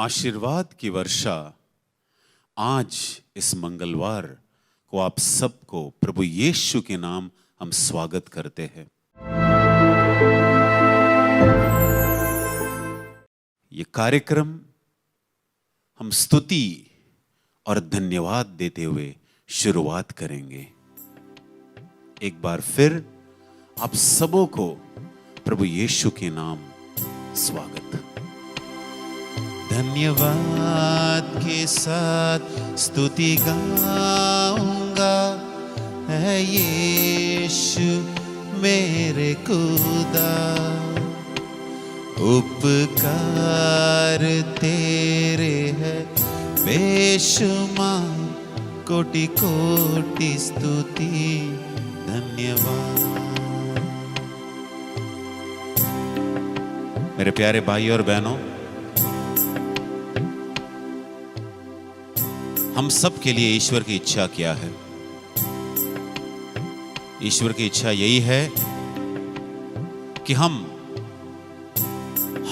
आशीर्वाद की वर्षा आज इस मंगलवार को आप सबको प्रभु यीशु के नाम हम स्वागत करते हैं। ये कार्यक्रम हम स्तुति और धन्यवाद देते हुए शुरुआत करेंगे। एक बार फिर आप सबों को प्रभु यीशु के नाम स्वागत। धन्यवाद के साथ स्तुति गाऊंगा, है यीशु मेरे खुदा। उपकार तेरे है बेशुमार, कोटि कोटि स्तुति धन्यवाद। मेरे प्यारे भाई और बहनों, हम सब के लिए ईश्वर की इच्छा क्या है? ईश्वर की इच्छा यही है कि हम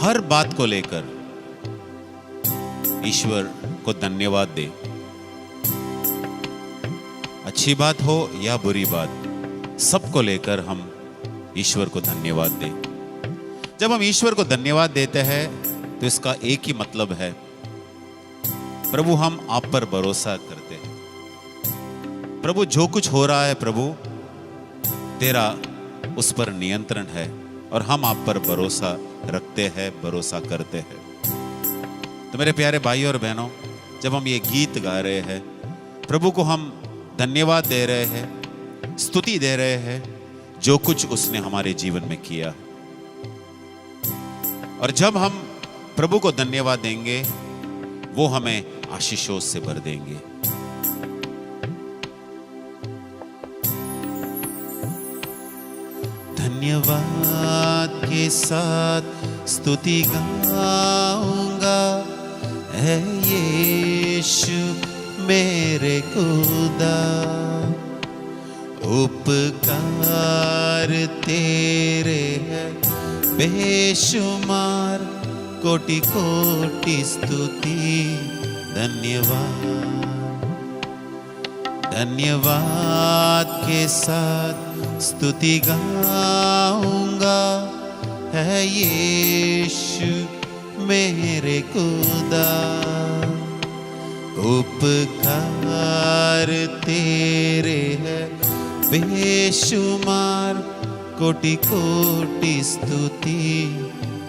हर बात को लेकर ईश्वर को धन्यवाद दें। अच्छी बात हो या बुरी बात, सबको लेकर हम ईश्वर को धन्यवाद दें। जब हम ईश्वर को धन्यवाद देते हैं तो इसका एक ही मतलब है, प्रभु हम आप पर भरोसा करते हैं। प्रभु जो कुछ हो रहा है, प्रभु तेरा उस पर नियंत्रण है और हम आप पर भरोसा रखते हैं, भरोसा करते हैं। तो मेरे प्यारे भाई और बहनों, जब हम ये गीत गा रहे हैं, प्रभु को हम धन्यवाद दे रहे हैं, स्तुति दे रहे हैं जो कुछ उसने हमारे जीवन में किया। और जब हम प्रभु को धन्यवाद देंगे, वो हमें आशीषों से भर देंगे। धन्यवाद के साथ स्तुति गाऊंगा, है यीशु मेरे खुदा। उपकार तेरे है बेशुमार, कोटि कोटि स्तुति धन्यवाद। धन्यवाद के साथ स्तुति गाऊंगा, है यीशु मेरे खुदा। उपकार तेरे है बेशुमार, कोटि कोटि स्तुति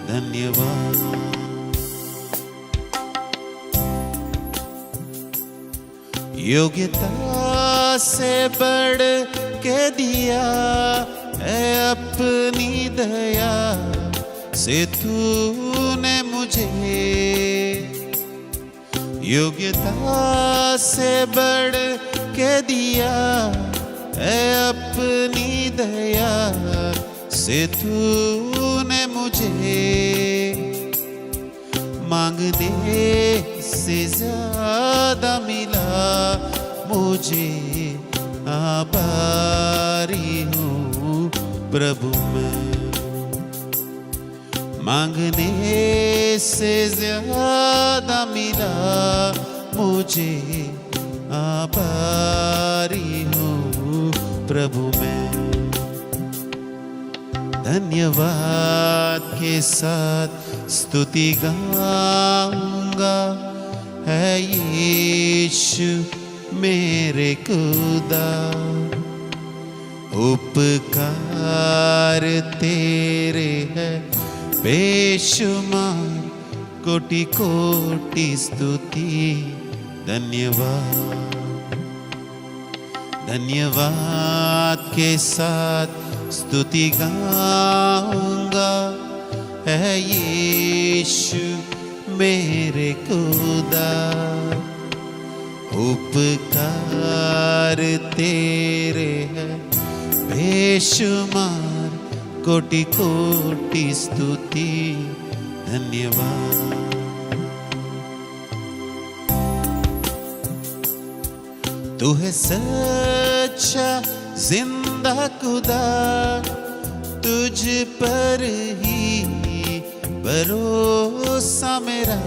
धन्यवाद। योग्यता से बढ़ के दिया है अपनी दया से तूने मुझे। योग्यता से बढ़ के दिया है अपनी दया से तूने मुझे। मांगने से ज्यादा मिला मुझे, आभारी हूँ प्रभु मैं। मांगने से ज्यादा मिला मुझे, आभारी हूँ प्रभु मैं। धन्यवाद के साथ स्तुति गाऊंगा, है यीशु मेरे खुदा। उपकार तेरे है बेशुमार, कोटि कोटि स्तुति धन्यवाद। धन्यवाद के साथ स्तुति गाऊंगा, है यीशु मेरे खुदा। उपकार तेरे है बेशुमार, कोटि कोटि स्तुति धन्यवाद। तू है सच्चा जिंदा खुदा, तुझ पर ही भरोसा मेरा,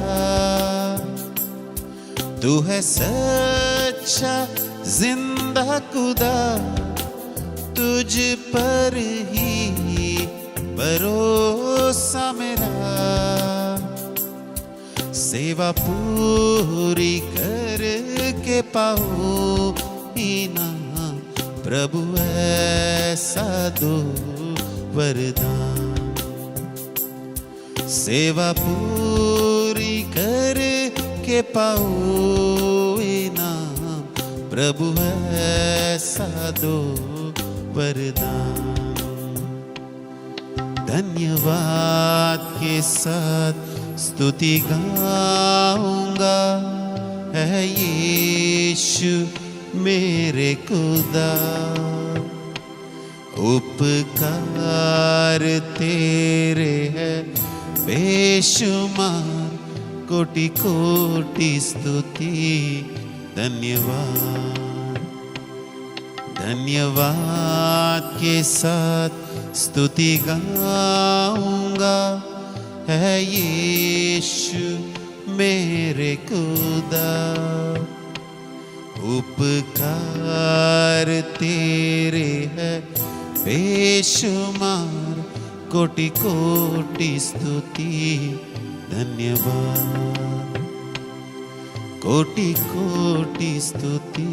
तू है सच्चा जिंदा खुदा, तुझ पर ही भरोसा मेरा। सेवा पूरी करके पाओ इनाम, प्रभु ऐसा दो वरदान। सेवा पूरी करके पाओ इनाम, प्रभु ऐसा दो वरदान। धन्यवाद के साथ स्तुति गाऊंगा, है यीशु मेरे खुदा। उपकार तेरे है बेशुमार, कोटि कोटि स्तुति धन्यवाद। धन्यवाद के साथ स्तुति गाऊंगा, है यीशु मेरे खुदा। उपकार तेरे है बेशुमार, कोटि कोटि स्तुति धन्यवाद। कोटि कोटि स्तुति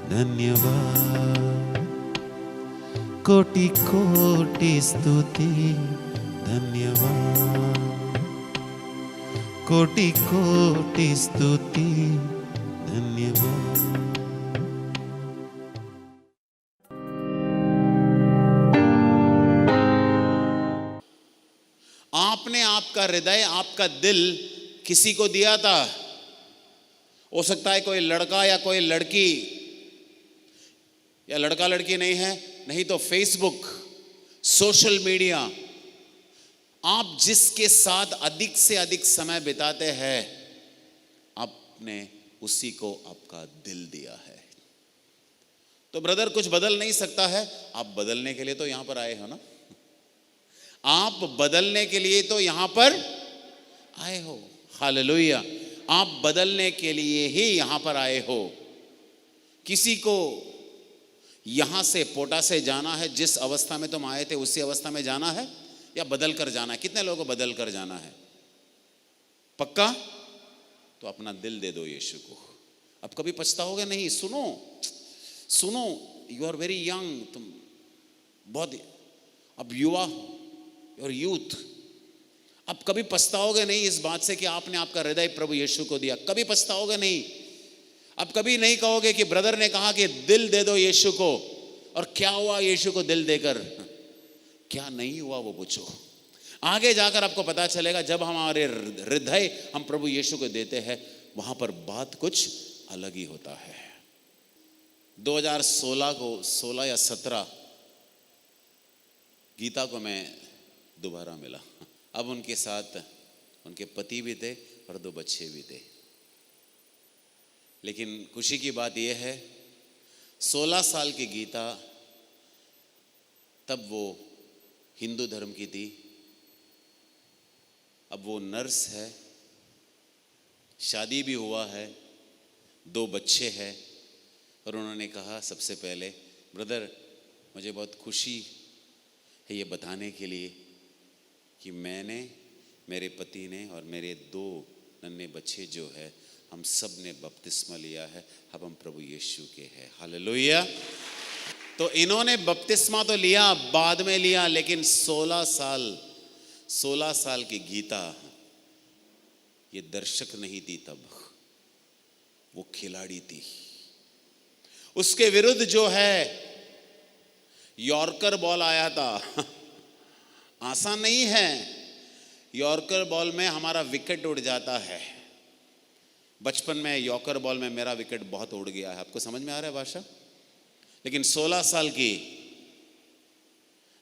धन्यवाद। कोटि कोटि स्तुति धन्यवाद। कोटि कोटि स्तुति धन्यवाद। आपने आपका हृदय, आपका दिल किसी को दिया था। हो सकता है कोई लड़का या कोई लड़की, या लड़का लड़की नहीं है, नहीं तो फेसबुक, सोशल मीडिया, आप जिसके साथ अधिक से अधिक समय बिताते हैं, आपने उसी को आपका दिल दिया है। तो ब्रदर कुछ बदल नहीं सकता है, आप बदलने के लिए तो यहां पर आए हो ना। आप बदलने के लिए तो यहां पर आए हो। हालेलुया। आप बदलने के लिए ही यहां पर आए हो। किसी को यहां से पोटा से जाना है, जिस अवस्था में तुम आए थे उसी अवस्था में जाना है, या बदल कर जाना है? कितने लोगों को बदल कर जाना है? पक्का? तो अपना दिल दे दो यीशु को। अब कभी पछताओगे नहीं। सुनो सुनो, यू आर वेरी यंग, तुम बहुत अब युवा, योर यूथ। अब कभी पछताओगे नहीं इस बात से कि आपने आपका हृदय प्रभु यीशु को दिया। कभी पछताओगे नहीं। अब कभी नहीं कहोगे कि ब्रदर ने कहा कि दिल दे दो यीशु को, और क्या हुआ यीशु को दिल देकर, क्या नहीं हुआ वो पूछो। आगे जाकर आपको पता चलेगा, जब हमारे हृदय हम प्रभु यीशु को देते हैं, वहां पर बात कुछ अलग ही होता है। 2016 को 16 या 17 गीता को मैं दोबारा मिला। अब उनके साथ उनके पति भी थे और 2 बच्चे भी थे। लेकिन खुशी की बात यह है, 16 साल की गीता तब वो हिंदू धर्म की थी, अब वो नर्स है, शादी भी हुआ है, 2 बच्चे हैं। और उन्होंने कहा सबसे पहले, ब्रदर मुझे बहुत खुशी है ये बताने के लिए कि मैंने, मेरे पति ने और मेरे 2 नन्हे बच्चे जो है, हम सब ने बपतिस्मा लिया है। अब हम प्रभु यीशु के हैं। हालेलुया। तो इन्होंने बपतिस्मा तो लिया, बाद में लिया, लेकिन 16 साल की गीता ये दर्शक नहीं थी तब, वो खिलाड़ी थी। उसके विरुद्ध जो है यॉर्कर बॉल आया था। आसान नहीं है। यॉर्कर बॉल में हमारा विकेट उड़ जाता है। बचपन में यॉर्कर बॉल में मेरा विकेट बहुत उड़ गया है। आपको समझ में आ रहा है भाषा? लेकिन 16 साल की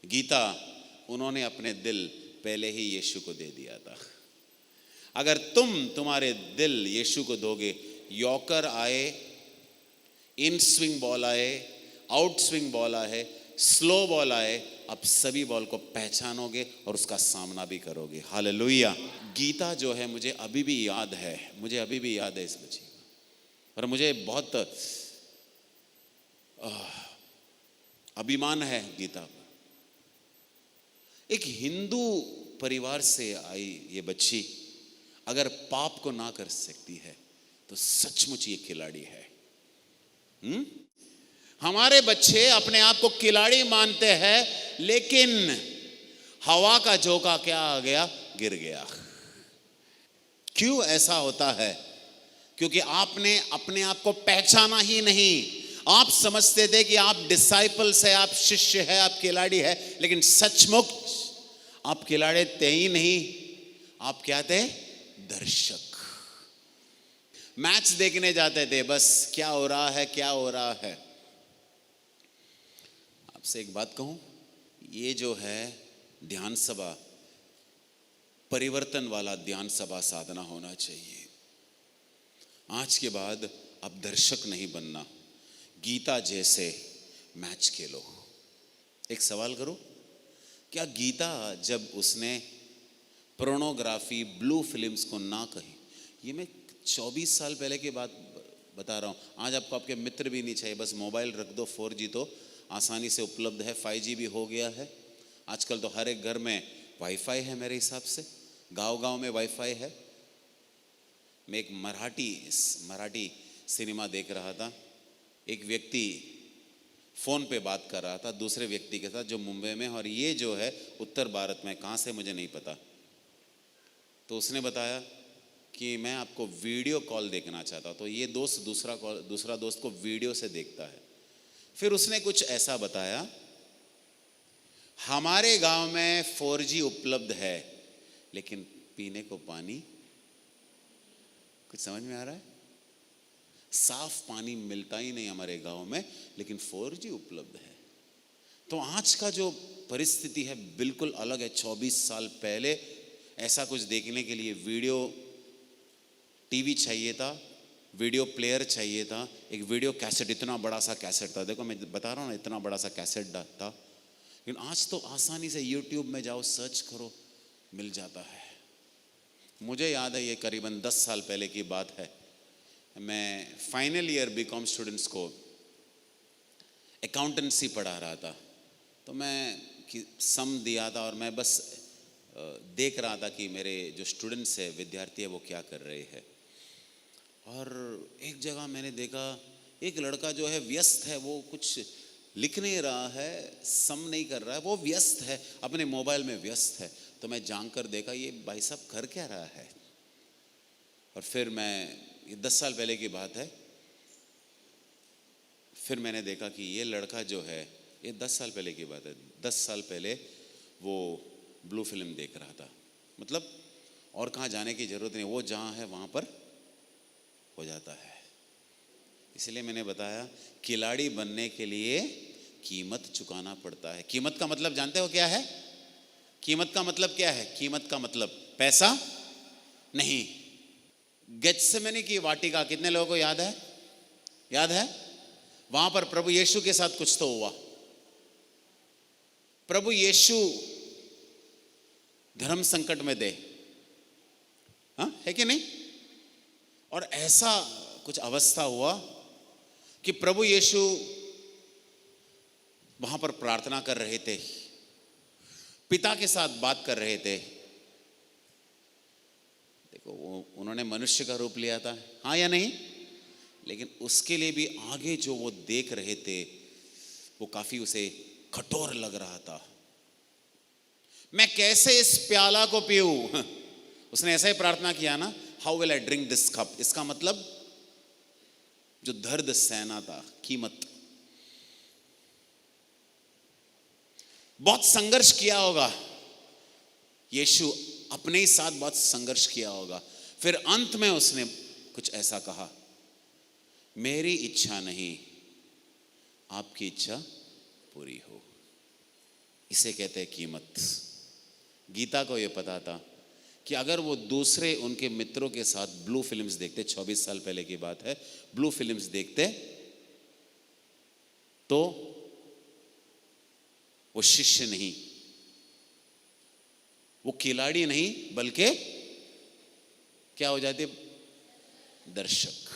गीता, उन्होंने अपने दिल पहले ही यीशु को दे दिया था। अगर तुम्हारे दिल यीशु को दोगे, यॉर्कर आए, इन स्विंग बॉल आए, आउट स्विंग बॉल आए, स्लो बॉल आए, आप सभी बॉल को पहचानोगे और उसका सामना भी करोगे। हालेलुया। गीता जो है मुझे अभी भी याद है, मुझे अभी भी याद है इस बच्ची का, और मुझे बहुत अभिमान है गीता पर। एक हिंदू परिवार से आई ये बच्ची अगर पाप को ना कर सकती है तो सचमुच ये खिलाड़ी है। हमारे बच्चे अपने आप को खिलाड़ी मानते हैं, लेकिन हवा का झोंका क्या आ गया, गिर गया। क्यों ऐसा होता है? क्योंकि आपने अपने आप को पहचाना ही नहीं। आप समझते थे कि आप डिसाइपल्स है, आप शिष्य है, आप खिलाड़ी है, लेकिन सचमुच आप खिलाड़ी थे ही नहीं। आप क्या थे? दर्शक। मैच देखने जाते थे, बस क्या हो रहा है, क्या हो रहा है। आपसे एक बात कहूं, ये जो है ध्यान सभा, परिवर्तन वाला ध्यान सभा साधना होना चाहिए। आज के बाद अब दर्शक नहीं बनना, गीता जैसे मैच खेलो। एक सवाल करो, क्या गीता जब उसने पोर्नोग्राफी, ब्लू फिल्म्स को ना कही, ये मैं 24 साल पहले की बात बता रहा हूँ। आज आपको आपके मित्र भी नहीं चाहिए, बस मोबाइल रख दो, 4G तो आसानी से उपलब्ध है, 5G भी हो गया है। आजकल तो हर एक घर में वाईफाई है, मेरे हिसाब से गांव-गांव में वाईफाई है। मैं एक मराठी सिनेमा देख रहा था। एक व्यक्ति फ़ोन पे बात कर रहा था दूसरे व्यक्ति के साथ जो मुंबई में, और ये जो है उत्तर भारत में, कहाँ से मुझे नहीं पता। तो उसने बताया कि मैं आपको वीडियो कॉल देखना चाहता, तो ये दोस्त दूसरा दोस्त को वीडियो से देखता है। फिर उसने कुछ ऐसा बताया, हमारे गांव में 4G उपलब्ध है, लेकिन पीने को पानी, कुछ समझ में आ रहा है? साफ पानी मिलता ही नहीं हमारे गांव में, लेकिन 4G उपलब्ध है। तो आज का जो परिस्थिति है बिल्कुल अलग है। 24 साल पहले ऐसा कुछ देखने के लिए वीडियो टीवी चाहिए था, वीडियो प्लेयर चाहिए था, एक वीडियो कैसेट, इतना बड़ा सा कैसेट था। देखो मैं बता रहा हूँ ना, इतना बड़ा सा कैसेट था। लेकिन आज तो आसानी से यूट्यूब में जाओ, सर्च करो, मिल जाता है। मुझे याद है, ये करीबन 10 साल पहले की बात है। मैं फाइनल ईयर बीकॉम स्टूडेंट्स को अकाउंटेंसी पढ़ा रहा था। तो मैं सम दिया था और मैं बस देख रहा था कि मेरे जो स्टूडेंट्स है, विद्यार्थी है, वो क्या कर रहे हैं। और एक जगह मैंने देखा एक लड़का जो है व्यस्त है, वो कुछ लिख नहीं रहा है, सम नहीं कर रहा है, वो व्यस्त है, अपने मोबाइल में व्यस्त है। तो मैं जानकर देखा ये भाई साहब कर क्या रहा है। और फिर ये 10 साल पहले की बात है, फिर मैंने देखा कि ये लड़का जो है, ये 10 साल पहले की बात है, 10 साल पहले वो ब्लू फिल्म देख रहा था। मतलब और कहाँ जाने की ज़रूरत नहीं, वो जहाँ है वहाँ पर हो जाता है। इसलिए मैंने बताया, खिलाड़ी बनने के लिए कीमत चुकाना पड़ता है। कीमत का मतलब जानते हो क्या है? कीमत का मतलब क्या है? कीमत का मतलब पैसा नहीं। गेत्सेमनी की वाटिका कितने लोगों को याद है? याद है? वहां पर प्रभु यीशु के साथ कुछ तो हुआ। प्रभु यीशु धर्म संकट में थे, हाँ है कि नहीं? और ऐसा कुछ अवस्था हुआ कि प्रभु यीशु वहां पर प्रार्थना कर रहे थे, पिता के साथ बात कर रहे थे। देखो उन्होंने मनुष्य का रूप लिया था, हाँ या नहीं? लेकिन उसके लिए भी आगे जो वो देख रहे थे वो काफी उसे कठोर लग रहा था। मैं कैसे इस प्याला को पीऊं? उसने ऐसा ही प्रार्थना किया ना, how will I drink this cup. इसका मतलब जो दर्द सहना था, कीमत। बहुत संघर्ष किया होगा यीशु, अपने ही साथ बहुत संघर्ष किया होगा। फिर अंत में उसने कुछ ऐसा कहा, मेरी इच्छा नहीं, आपकी इच्छा पूरी हो। इसे कहते हैं कीमत। गीता को यह पता था कि अगर वो दूसरे उनके मित्रों के साथ ब्लू फिल्म्स देखते, 24 साल पहले की बात है, ब्लू फिल्म्स देखते तो वो शिष्य नहीं, वो खिलाड़ी नहीं, बल्कि क्या हो जाते? दर्शक।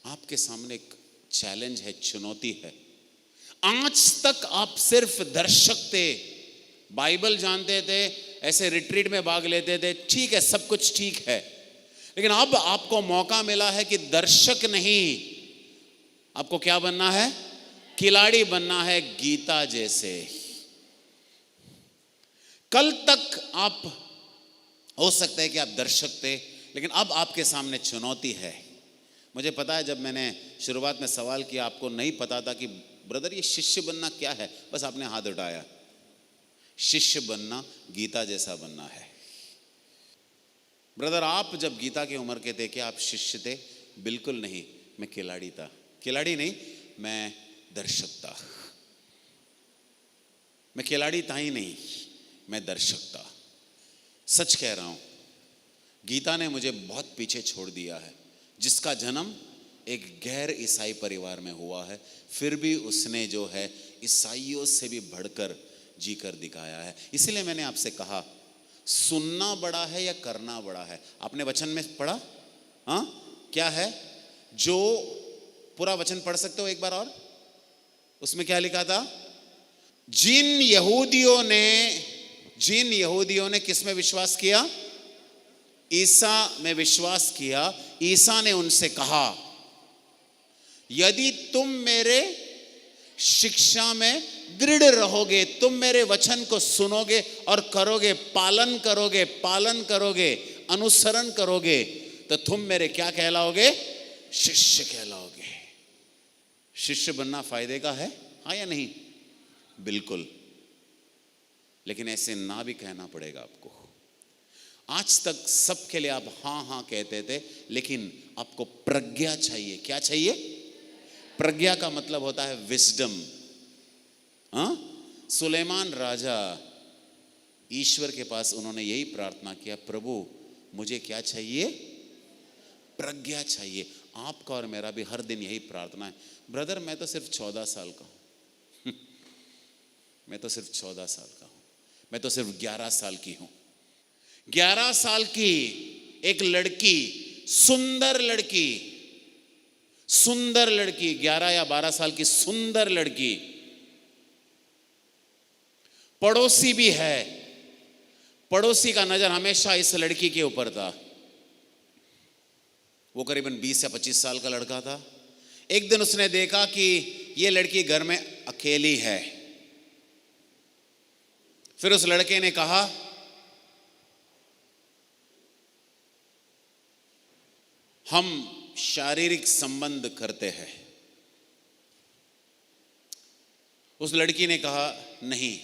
आपके सामने एक चैलेंज है, चुनौती है। आज तक आप सिर्फ दर्शक थे, बाइबल जानते थे, ऐसे रिट्रीट में भाग लेते थे, ठीक है, सब कुछ ठीक है, लेकिन अब आपको मौका मिला है कि दर्शक नहीं, आपको क्या बनना है? खिलाड़ी बनना है, गीता जैसे। कल तक आप हो सकता है कि आप दर्शक थे, लेकिन अब आपके सामने चुनौती है। मुझे पता है, जब मैंने शुरुआत में सवाल किया, आपको नहीं पता था कि ब्रदर ये शिष्य बनना क्या है, बस आपने हाथ उठाया। शिष्य बनना गीता जैसा बनना है। ब्रदर, आप जब गीता की उम्र के थे, क्या आप शिष्य थे? बिल्कुल नहीं, मैं खिलाड़ी था। खिलाड़ी नहीं, मैं दर्शक था। मैं खिलाड़ी था ही नहीं, मैं दर्शक था। सच कह रहा हूं, गीता ने मुझे बहुत पीछे छोड़ दिया है। जिसका जन्म एक गैर ईसाई परिवार में हुआ है, फिर भी उसने जो है ईसाइयों से भी बढ़कर जीकर दिखाया है। इसलिए मैंने आपसे कहा, सुनना बड़ा है या करना बड़ा है? आपने वचन में पढ़ा? हाँ, क्या है? जो पूरा वचन पढ़ सकते हो एक बार और? उसमें क्या लिखा था? जिन यहूदियों ने किस में विश्वास किया? ईसा में विश्वास किया। ईसा ने उनसे कहा, यदि तुम मेरे शिक्षा में दृढ़ रहोगे, तुम मेरे वचन को सुनोगे और करोगे, पालन करोगे, अनुसरण करोगे, तो तुम मेरे क्या कहलाओगे? शिष्य कहलाओगे। शिष्य बनना फायदे का है, हाँ या नहीं? बिल्कुल। लेकिन ऐसे ना भी कहना पड़ेगा आपको। आज तक सबके लिए आप हाँ हाँ कहते थे, लेकिन आपको प्रज्ञा चाहिए। क्या चाहिए? प्रज्ञा का मतलब होता है विजडम। हाँ, सुलेमान राजा ईश्वर के पास उन्होंने यही प्रार्थना किया, प्रभु मुझे क्या चाहिए? प्रज्ञा चाहिए। आपका और मेरा भी हर दिन यही प्रार्थना है। ब्रदर, मैं तो सिर्फ 14 साल का हूं मैं तो सिर्फ 14 साल का हूं, मैं तो सिर्फ 11 साल की हूं। 11 साल की एक लड़की, सुंदर लड़की, 11 या 12 साल की सुंदर लड़की, पड़ोसी भी है। पड़ोसी का नजर हमेशा इस लड़की के ऊपर था। वो करीबन 20 या 25 साल का लड़का था। एक दिन उसने देखा कि ये लड़की घर में अकेली है। फिर उस लड़के ने कहा, हम शारीरिक संबंध करते हैं। उस लड़की ने कहा, नहीं,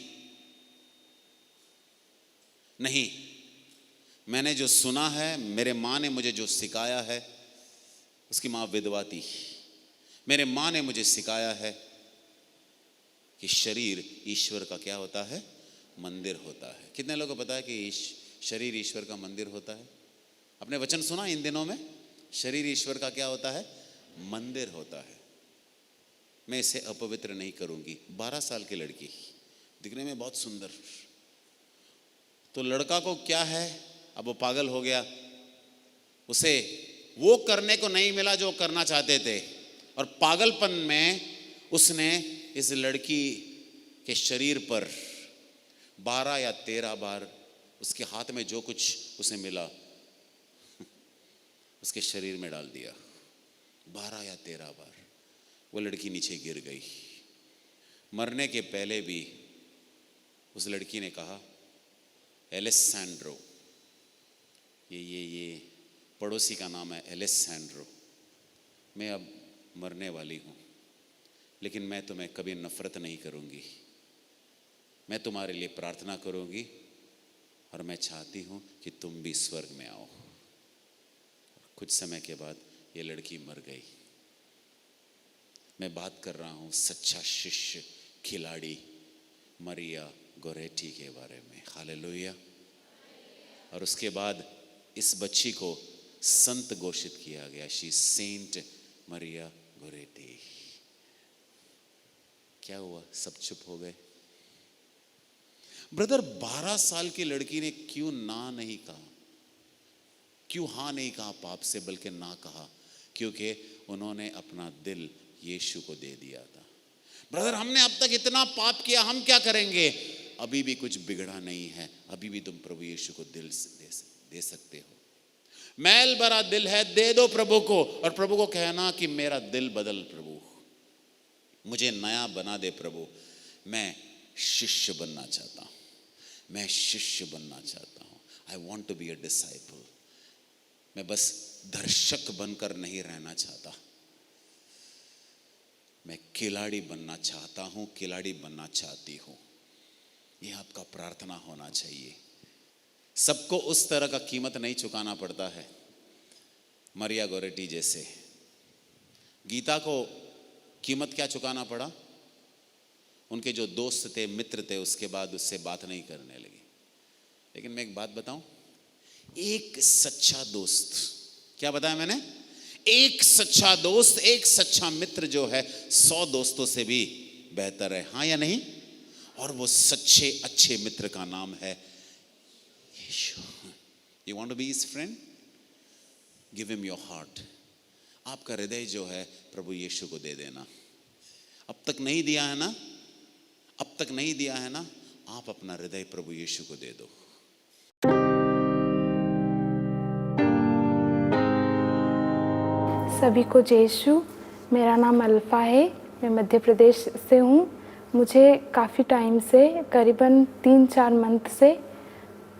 मैंने जो सुना है, मेरे माँ ने मुझे जो सिखाया है, उसकी माँ विधवा थी, मेरे माँ ने मुझे सिखाया है कि शरीर ईश्वर का क्या होता है? मंदिर होता है। कितने लोगों को पता है कि शरीर ईश्वर का मंदिर होता है? आपने वचन सुना इन दिनों में? शरीर ईश्वर का क्या होता है? मंदिर होता है। मैं इसे अपवित्र नहीं करूंगी। 12 साल की लड़की, दिखने में बहुत सुंदर। तो लड़का को क्या है, अब वो पागल हो गया। उसे वो करने को नहीं मिला जो करना चाहते थे, और पागलपन में उसने इस लड़की के शरीर पर 12 या 13 बार, उसके हाथ में जो कुछ उसे मिला उसके शरीर में डाल दिया। 12 या 13 बार वो लड़की नीचे गिर गई। मरने के पहले भी उस लड़की ने कहा, एलेसैंड्रो, ये पड़ोसी का नाम है एलेसैंड्रो, मैं अब मरने वाली हूँ, लेकिन मैं तुम्हें कभी नफरत नहीं करूँगी। मैं तुम्हारे लिए प्रार्थना करूँगी, और मैं चाहती हूँ कि तुम भी स्वर्ग में आओ। कुछ समय के बाद ये लड़की मर गई। मैं बात कर रहा हूँ सच्चा शिष्य, खिलाड़ी मरिया गोरेटी के बारे में। हालेलुया। और उसके बाद इस बच्ची को संत घोषित किया गया। शी सेंट मरिया गोरेटी। क्या हुआ? सब चुप हो गए। ब्रदर, 12 साल की लड़की ने क्यों ना नहीं कहा? क्यों हाँ नहीं कहा पाप से, बल्कि ना कहा? क्योंकि उन्होंने अपना दिल यीशु को दे दिया था। ब्रदर, हमने अब तक इतना पाप किया, हम क्या करेंगे? अभी भी कुछ बिगड़ा नहीं है, अभी भी तुम प्रभु यीशु को दिल से दे सकते हो। मैल भरा दिल है, दे दो प्रभु को, और प्रभु को कहना कि मेरा दिल बदल प्रभु, मुझे नया बना दे प्रभु, मैं शिष्य बनना चाहता हूं, मैं शिष्य बनना चाहता हूं। I want to be a disciple. मैं बस दर्शक बनकर नहीं रहना चाहता, मैं खिलाड़ी बनना चाहता हूं, खिलाड़ी बनना चाहती हूं। यह आपका प्रार्थना होना चाहिए। सबको उस तरह का कीमत नहीं चुकाना पड़ता है। मरिया गोरेटी जैसे, गीता को कीमत क्या चुकाना पड़ा? उनके जो दोस्त थे, मित्र थे, उसके बाद उससे बात नहीं करने लगे। लेकिन मैं एक बात बताऊं, एक सच्चा दोस्त, क्या बताया मैंने? एक सच्चा दोस्त, एक सच्चा मित्र जो है 100 दोस्तों से भी बेहतर है। हाँ या नहीं? और वो सच्चे अच्छे मित्र का नाम है Yeshu. You want to be his friend? Give him your heart. आपका हृदय जो है प्रभु यीशु को दे देना। अब तक नहीं दिया है ना, अब तक नहीं दिया है ना, आप अपना हृदय प्रभु यीशु को दे दो। सभी को जय यीशु। मेरा नाम अल्फा है, मैं मध्य प्रदेश से हूँ। मुझे काफ़ी टाइम से, करीबन 3-4 मंथ से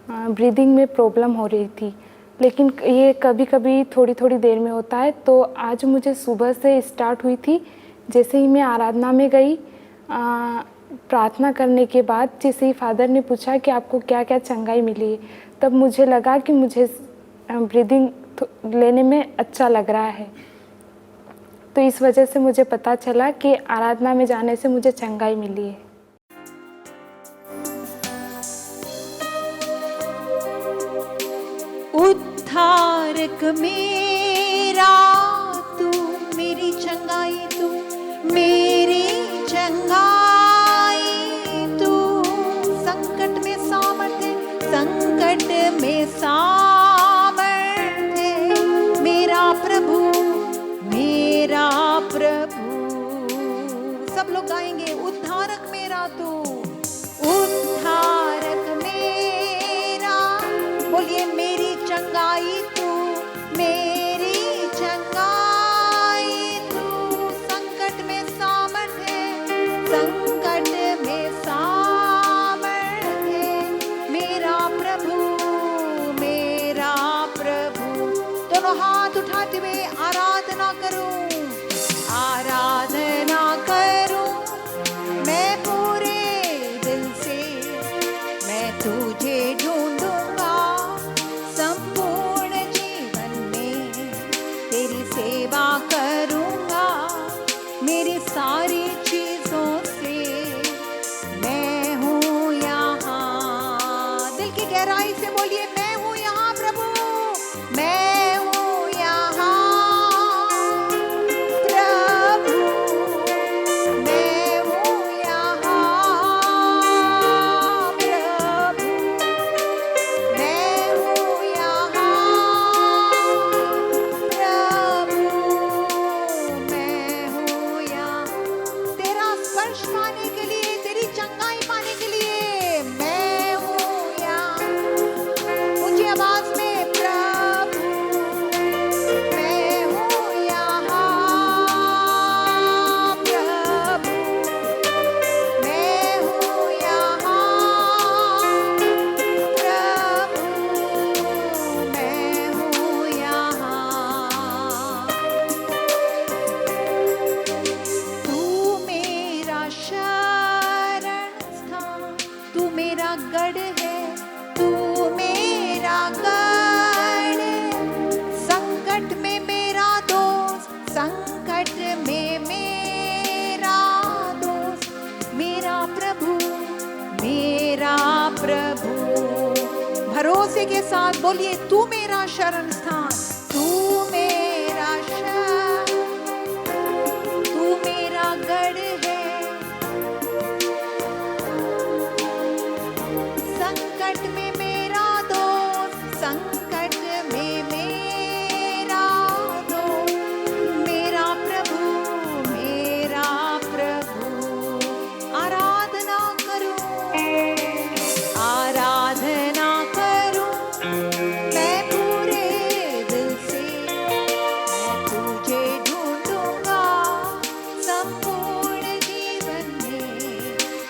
ब्रीदिंग में प्रॉब्लम हो रही थी, लेकिन ये कभी कभी थोड़ी थोड़ी देर में होता है। तो आज मुझे सुबह से स्टार्ट हुई थी। जैसे ही मैं आराधना में गई, प्रार्थना करने के बाद जैसे ही फादर ने पूछा कि आपको क्या क्या चंगाई मिली, तब मुझे लगा कि मुझे ब्रीदिंग लेने में अच्छा लग रहा है। तो इस वजह से मुझे पता चला कि आराधना में जाने से मुझे चंगाई मिली है। उद्धारक मेरा तू, मेरी चंगाई तू, मेरी चंगाई तू। संकट में सामर्थ्य, संकट में सामर्थ्य, मेरा प्रभु, मेरा प्रभु। सब लोग गाएंगे, उद्धारक मेरा तू, उद्धारक मेरा। बोलिए, मेरी चंगाई तू, मेरी चंगाई तू। संकट में सामर्थ्य, संकट में सामर्थ्य, मेरा प्रभु, मेरा प्रभु। दोनों हाथ उठाते हुए आराधना करूं, आराधना करूं मैं पूरे दिल से। मैं तुझे ढूंढूंगा संपूर्ण जीवन में, तेरी सेवा करूंगा मेरी सारी चीजों से। मैं हूँ यहाँ, दिल की गहराई से बोलिए, मैं हूँ यहाँ प्रभु, मैं हूँ यहाँ प्रभु, मैं हूँ यहाँ प्रभु, मैं हूँ यहाँ प्रभु, मैं हूँ यहाँ। तेरा स्पर्श पाने के लिए, तेरी चंगाई पाने के लिए मैं हूँ यहाँ। ऊंची आवाज में, प्रभु मैं हूँ यहाँ प्रभु, मैं हूँ यहाँ प्रभु, मैं हूँ यहाँ। तू मेरा शरण स्थान, तू मेरा गढ़ है, तू मेरा गढ़। संकट में मेरा दोस्त, संकट में मेरा दोस्त, मेरा प्रभु, मेरा प्रभु। भरोसे के साथ बोलिए, तू मेरा शरण स्थान, तू मेरा शरण, तू मेरा गढ़ है,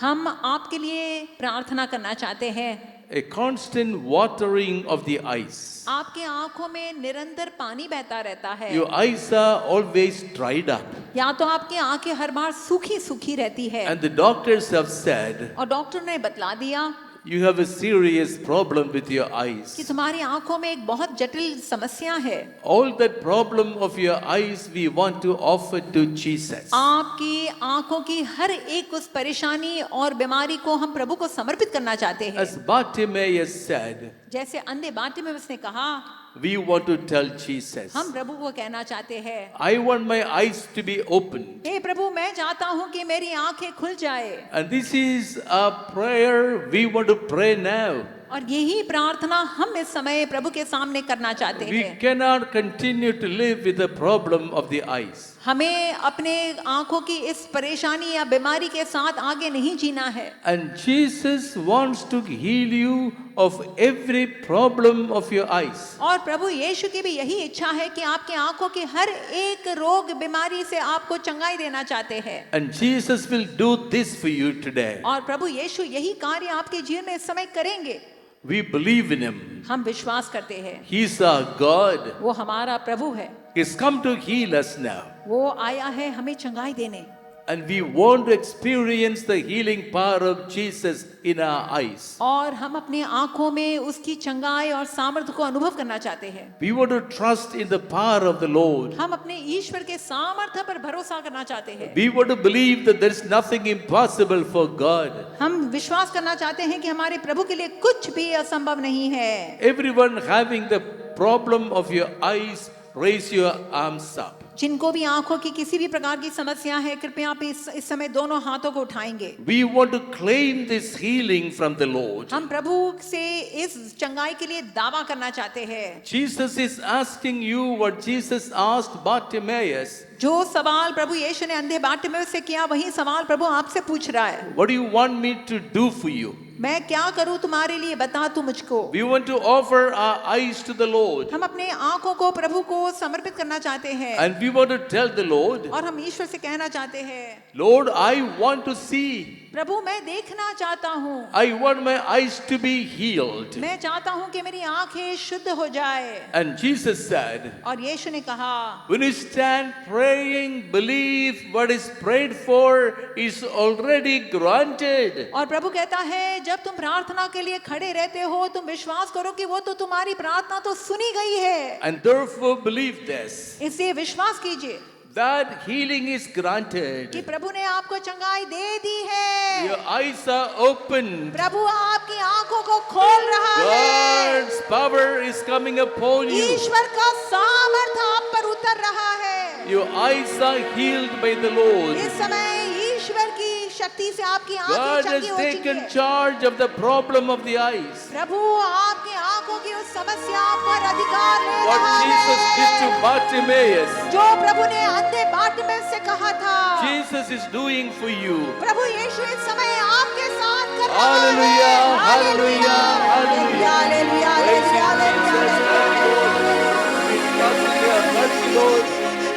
हम आपके लिए प्रार्थना करना चाहते हैं। A constant watering of the eyes. आपके आंखों में निरंतर पानी बहता रहता है। Your eyes are always dried up. या तो आपकी आंखें हर बार सूखी सूखी रहती है And the doctors have said, और डॉक्टर ने बतला दिया you have a serious problem with your कि eyes. तुम्हारी आंखों में एक बहुत जटिल समस्या है। All that problem of your eyes we want to offer to Jesus. आपकी आंखों की हर एक उस परेशानी और बीमारी को हम प्रभु को समर्पित करना चाहते हैं। As Bartimaeus said, जैसे अंधे बातिमेउस ने कहा, we want to tell Jesus, हम प्रभु को कहना चाहते हैं, I want my eyes to be opened. हे प्रभु, मैं चाहता हूँ कि मेरी आंखें खुल जाए। And this is a prayer we want to pray now. और यही प्रार्थना हम इस समय प्रभु के सामने करना चाहते We हैं। cannot continue to live with the problem of the eyes. हमें अपने आंखों की इस परेशानी या बीमारी के साथ आगे नहीं जीना है। And Jesus wants to heal you of every problem of your eyes. और प्रभु यीशु की भी यही इच्छा है कि आपके आंखों की हर एक रोग बीमारी से आपको चंगाई देना चाहते हैं। And Jesus will do this for you today. और प्रभु यीशु यही कार्य आपके जीवन में इस समय करेंगे। We believe in Him. हम विश्वास करते हैं, He's our God. वो हमारा प्रभु है। He's come to heal us now. वो आया है हमें चंगाई देने। And we want to experience the healing power of Jesus in our eyes. और हम अपनी आंखों में उसकी चंगाई और सामर्थ्य को अनुभव करना चाहते हैं। We want to trust in the power of the Lord. हम अपने ईश्वर के सामर्थ्य पर भरोसा करना चाहते हैं। We want to believe that there is nothing impossible for God. हम विश्वास करना चाहते हैं कि हमारे प्रभु के लिए कुछ भी असंभव नहीं है। Everyone having the problem of your eyes, raise your arms up. जिनको भी आंखों की किसी भी प्रकार की समस्या है, कृपया आप इस समय दोनों हाथों को उठाएंगे। We want to claim this healing from the Lord. हम प्रभु से इस चंगाई के लिए दावा करना चाहते हैं। Jesus is asking you what Jesus asked Bartimaeus. जो सवाल प्रभु यीशु ने अंधे बातिमेउस से किया, वही सवाल प्रभु आपसे पूछ रहा है। What do you want me to do for you? मैं क्या करूं तुम्हारे लिए, बता तू मुझको। We want to offer our eyes to the Lord. हम अपने आंखों को प्रभु को समर्पित करना चाहते हैं। And we want to tell the Lord, और हम ईश्वर से कहना चाहते हैं, Lord, I want to see. प्रभु मैं देखना चाहता हूँ। I want my eyes to be healed. मैं चाहता हूँ कि मेरी आंखें शुद्ध हो जाए। And Jesus said, और यीशु ने कहा, when you stand praying, believe what is prayed for is already granted. और प्रभु कहता है, जब तुम प्रार्थना के लिए खड़े रहते हो, तुम विश्वास करो कि वो तो तुम्हारी प्रार्थना तो सुनी गई है। And therefore believe this, इसलिए विश्वास कीजिए that healing is कि granted. प्रभु ने आपको चंगाई दे दी है। Your eyes are open. प्रभु आपकी आंखों को खोल रहा है। God's power is coming upon you. ईश्वर का सामर्थ्य आप पर उतर रहा है। Your eyes are healed by the Lord. इस समय ईश्वर की शक्ति से आपकी आंखें God has चंगी हो चुकी taken है। charge of the problem of the eyes. प्रभु आपकी आंखों की उस समस्या पर अधिकार ले What रहा Jesus did to है। Bartimaeus, जो प्रभु ने अंधे बातिमेउस से कहा था, Jesus is doing for you. प्रभु यीशु इस समय आपके साथ कर रहा Hallelujah, है। hallelujah, hallelujah. Hallelujah, Praise you, hallelujah, Jesus. Hallelujah. We trust in your mercy, Lord.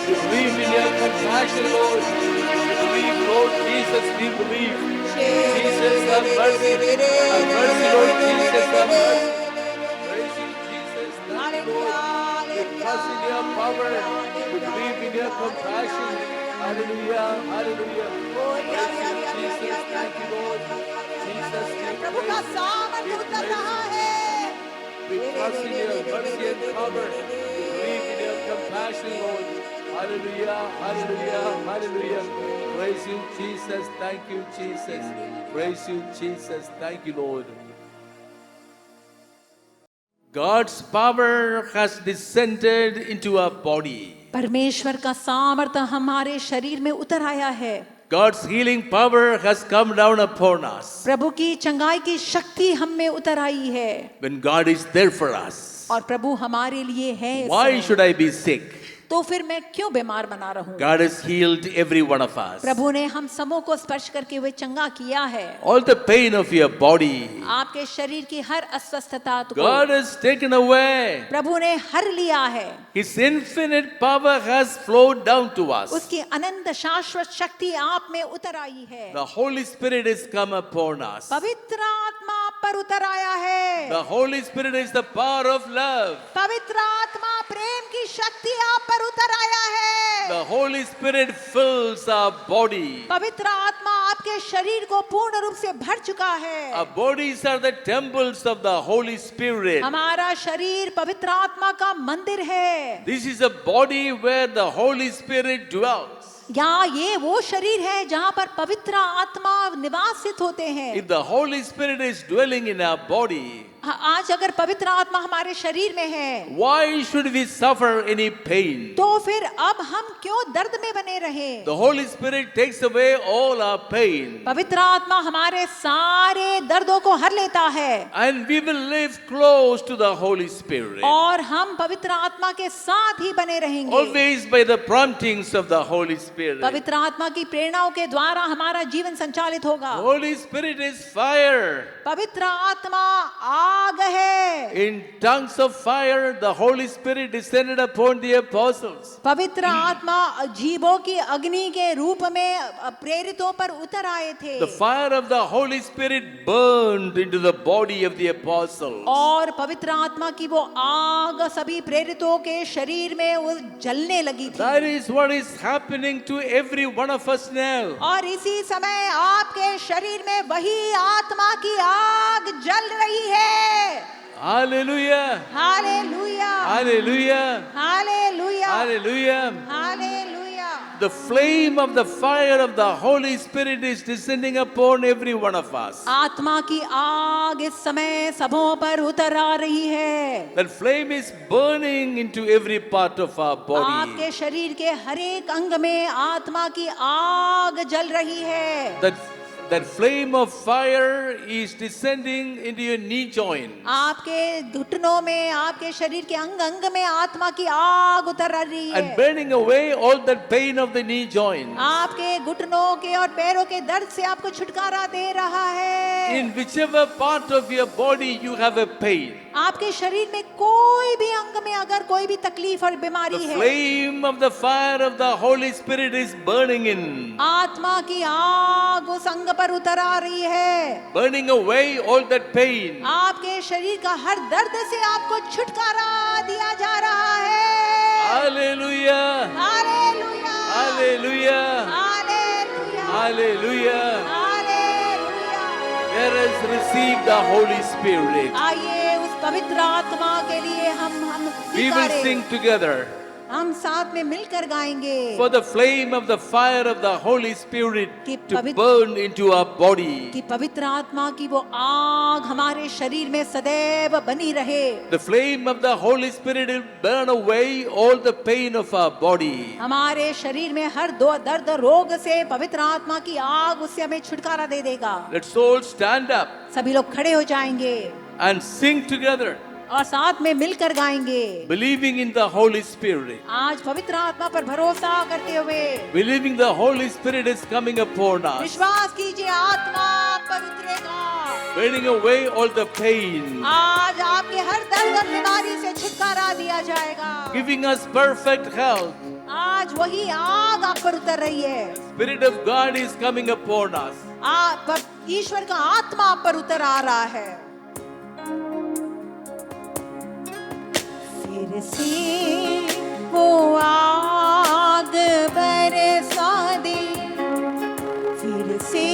We believe in your compassion, Lord. We believe, Lord Jesus, we believe. Jesus, have mercy. Have mercy, Lord Jesus, have mercy. Praise you, Jesus. Thank you, Lord. We trust in your power. We believe in your compassion. Hallelujah, hallelujah. Praise you, Jesus. Thank you, Lord. Jesus, we प्रभु का praise you. सामर्थ्य उतर रहा है। We trust in your mercy and power. We believe in your compassion, Lord. Hallelujah, hallelujah, hallelujah. Praise you, Jesus. Thank you, Jesus. Praise you, Jesus. Thank you, Lord. God's power has descended into our body. परमेश्वर का सामर्थ्य हमारे शरीर में उतर आया है। God's healing power has come down upon us. प्रभु की चंगाई की शक्ति हम में उतर आई है। When God is there for us, और प्रभु हमारे लिए है। इस why समय। should I be sick? तो फिर मैं क्यों बीमार बना रहूं? God has healed every one of us. प्रभु ने हम सबों को स्पर्श करके हुए चंगा किया है। All the pain of your body, आपके शरीर की हर अस्वस्थता को God has taken away. प्रभु ने हर लिया है। His infinite power has flowed down to us. उसकी अनंत शाश्वत शक्ति आप में उतर आई है। The Holy Spirit has come upon us. पवित्र आत्मा आप पर उतर आया है। The Holy Spirit is the power of love. पवित्र आत्मा प्रेम की शक्ति आप पर उतर आया है। The Holy Spirit fills our body. पवित्र आत्मा आपके शरीर को पूर्ण रूप से भर चुका है। Our bodies are the temples of the Holy Spirit. हमारा शरीर पवित्र आत्मा का मंदिर है। This is a body where the Holy Spirit dwells. यहाँ ये वो शरीर है जहाँ पर पवित्र आत्मा निवासित होते हैं। If the Holy Spirit is dwelling in our body, आज अगर पवित्र आत्मा हमारे शरीर में है, why should we suffer any pain? तो फिर अब हम क्यों दर्द में बने रहे? The Holy Spirit takes away all our pain. पवित्र आत्मा हमारे सारे दर्दों को हर लेता है। And we will live close to the Holy Spirit. और हम पवित्र आत्मा के साथ ही बने रहेंगे। Always by the promptings of the Holy Spirit. पवित्र आत्मा की प्रेरणाओं के द्वारा हमारा जीवन संचालित होगा। Holy Spirit is fire. पवित्र आत्मा आग है। In tongues of fire, the Holy Spirit descended upon the apostles. पवित्र आत्मा जीवों की अग्नि के रूप में प्रेरितों पर उतर आए थे। The fire of the Holy Spirit burned into the body of the apostles. और पवित्र आत्मा की वो आग सभी प्रेरितों के शरीर में वो जलने लगी थी। That is what is happening to every one of us now. और इसी समय आपके शरीर में वही आत्मा की आग जल रही है। Hallelujah. Hallelujah, Hallelujah. Hallelujah, Hallelujah. Hallelujah. The flame of the fire of the Holy Spirit is descending upon every one of us. आत्मा की आग इस समय सबों पर उतर आ रही है। That flame is burning into every part of our body. आपके शरीर के हर एक अंग में आत्मा की आग जल रही है। That flame of fire is descending into your knee joint. आपके घुटनों में, आपके शरीर के अंग अंग में आत्मा की आग उतर रही है। And burning away all that pain of the knee joint. आपके घुटनों के और पैरों के दर्द से आपको छुटकारा दे रहा है। In whichever part of your body you have a pain. आपके शरीर में कोई भी अंग में अगर कोई भी तकलीफ और बीमारी The है, flame of the fire of the Holy Spirit is burning in. आत्मा की आग उस अंग पर उतर आ रही है। Burning away all that pain. आपके शरीर का हर दर्द से आपको छुटकारा दिया जा रहा है। Hallelujah. Hallelujah, Hallelujah. Hallelujah, Hallelujah. Hallelujah. Let us receive the Holy Spirit. आइए उस पवित्र आत्मा के लिए हम We will स्वीकारें। sing together. हम साथ में मिलकर गाएंगे। For the flame of the fire of the Holy Spirit कि to burn into our body. कि पवित्र आत्मा की वो आग हमारे शरीर में सदैव बनी रहे। The flame of the Holy Spirit will burn away all the pain of our body. हमारे शरीर में हर दो दर्द रोग से पवित्र आत्मा की आग उससे हमें छुटकारा दे देगा। Let's all stand up सभी लोग खड़े हो जाएंगे and sing together, और साथ में मिलकर गाएंगे। believing in the Holy Spirit. आज पवित्र आत्मा पर भरोसा करते हुए Believing the Holy Spirit is coming upon us, विश्वास कीजिए आत्मा आप पर उतरेगा। burning away all the pain, आज आपके हर दर्द और बीमारी से छुटकारा दिया जाएगा। giving us perfect health. आज वही आग आप पर उतर रही है। Spirit of God is coming upon us. आप ईश्वर का आत्मा आप पर उतर आ रहा है। फिर से वो आग बरसा दे, फिर से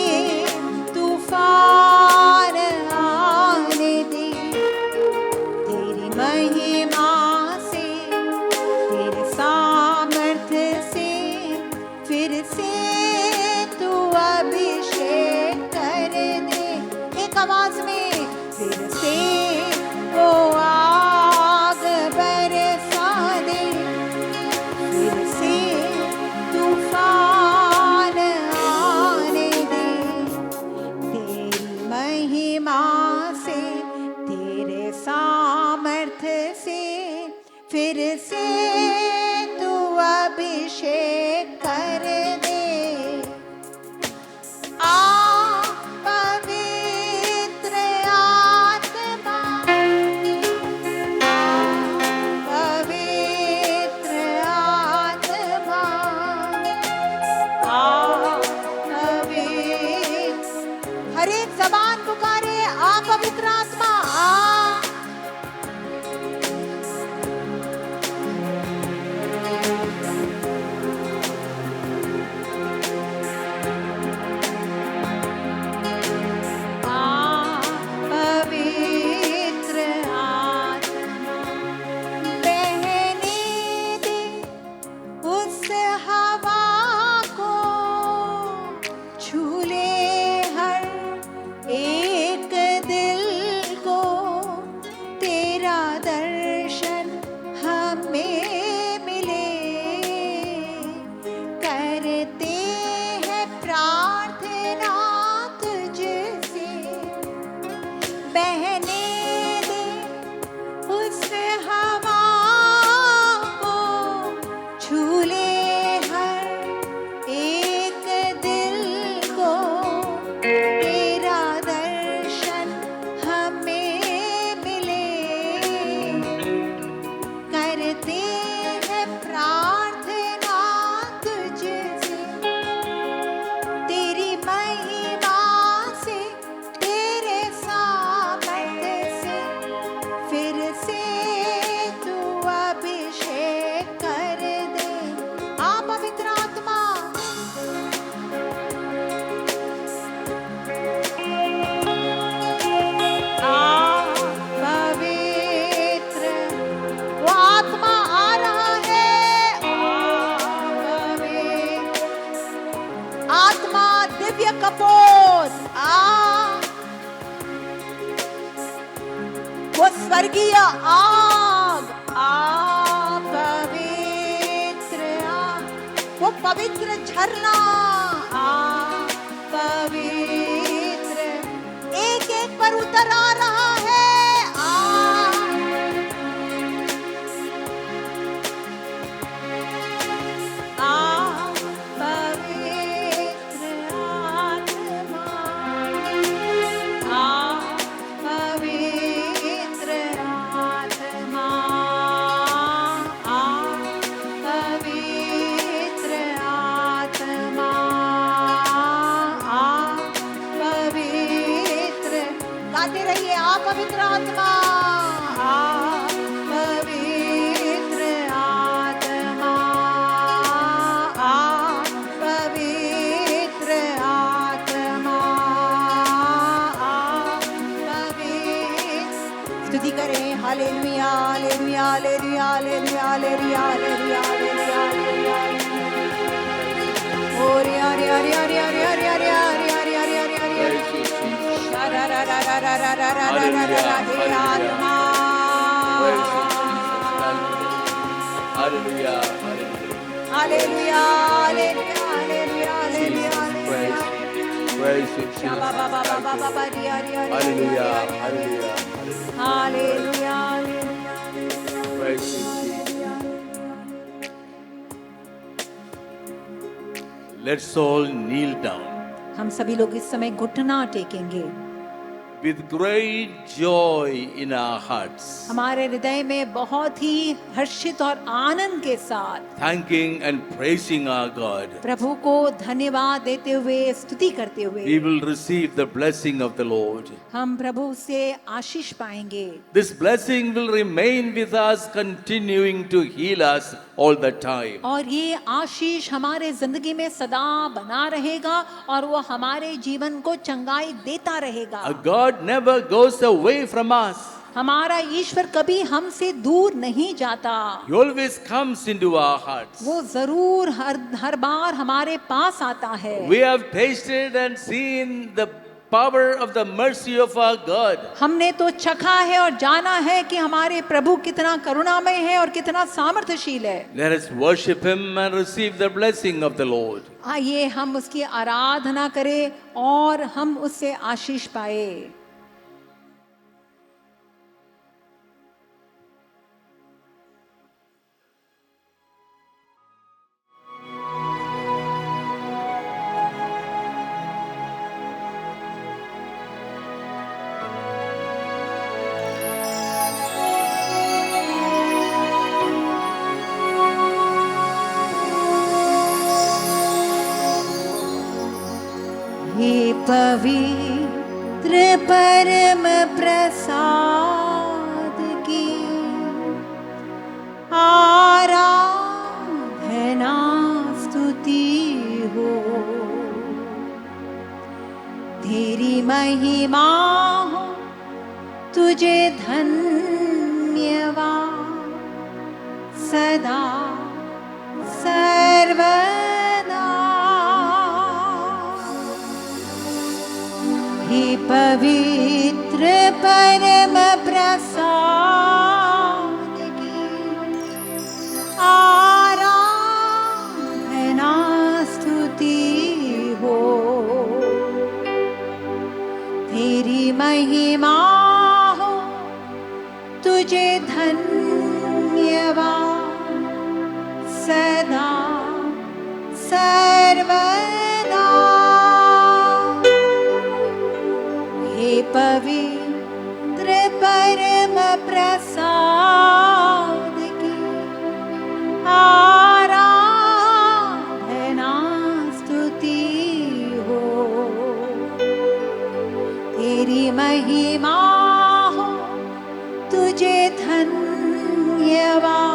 तूफान आने दे, तेरी महिमा से, तेरे सामर्थ्य से, फिर से तू अभिषेक कर दे। एक आवाज में फिर से वो आग बरसा दे, फिर से तूफान आने दे, तेरी महिमा से, तेरे सामर्थ्य से, फिर से तू हर एक जबान पुकारे, आ पवित्र आत्मा आ। पवित्र आत्मा बहने दे उस हवा को, छू ले हर एक दिल को, तेरा दर्शन हमें मिले। करते हैं प्रार्थना तुझसे, बहने दे उस हवा को, छू ले हर एक दिल को, तेरा दर्शन हमें मिले। करते हैं प्रार्थना तुझसे, तेरी महिमा से, तेरे सामर्थ्य से, फिर से तू अभिषेक कर दे। आ पवित्र आत्मा, आ पवित्र, वो आत्मा आ रहा है। आ पवित्र आत्मा, दिव्य कपोत आ, वो स्वर्गीय आग आ, पवित्र आग, वो पवित्र झरना आ, पवित्र एक एक पर उतर आ रहा है। आ पवित्र आत्मा, आ पवित्र आत्मा, आ पवित्र आत्मा, आ पवित्र, गाते रहिए, आ पवित्र आत्मा, आ पवित्र आत्मा, आ पवित्र आत्मा, आ पवित्र। स्तुति करें, hallelujah hallelujah hallelujah hallelujah hallelujah hallelujah hallelujah hallelujah. ओ रे आ रे आ रे आ रे आ रे आ रे आ रे आ रे आ रे आ रे आ रे आ रे आ रे। Praise you, Jesus. रा रा रा रा रा रा रा रा रा रा रा रा, हे आत्मा। Praise you, Jesus. Thank you. Hallelujah. Hallelujah. Hallelujah hallelujah hallelujah hallelujah Jesus, praise you. Praise you, Jesus. बा बा बा बा बा बा बा री आ री आ री आ री आ री Hallelujah. आ। Hallelujah. Hallelujah. Hallelujah hallelujah. Praise you, Jesus. Let's all kneel down हम सभी लोग इस समय घुटना टेकेंगे, with great joy in our hearts, हमारे हृदय में बहुत ही हर्षित और आनंद के साथ thanking and praising our God. प्रभु को धन्यवाद देते हुए, स्तुति करते We हुए will receive the blessing of the Lord. हम प्रभु से आशीष पाएंगे। This blessing will remain with us, continuing to heal us all the time. और ये आशीष हमारे जिंदगी में सदा बना रहेगा और वो हमारे जीवन को चंगाई देता रहेगा। Our God never goes away from us. हमारा ईश्वर कभी हमसे दूर नहीं जाता, He always comes into our hearts. वो जरूर हर बार हमारे पास आता है। We have tasted and seen the power of the mercy of our God. हमने तो चखा है और जाना है कि हमारे प्रभु कितना करुणामय है और कितना सामर्थ्यशील है। Let us worship Him and receive the blessing of the Lord. आइए हम उसकी आराधना करें और हम उससे आशीष पाए। हे पवित्र परम प्रसाद की आराधना स्तुति हो। तेरी महिमा हो तुझे धन्यवाद सदा सर्वदा। हे पवित्र परम प्रसाद की आराधना स्तुति हो। तेरी महिमा हो तुझे धन्यवाद सदा सर्वदा। हे पवित्र परम प्रसाद की आराधना स्तुति हो। तेरी महिमा हो तुझे धन्यवाद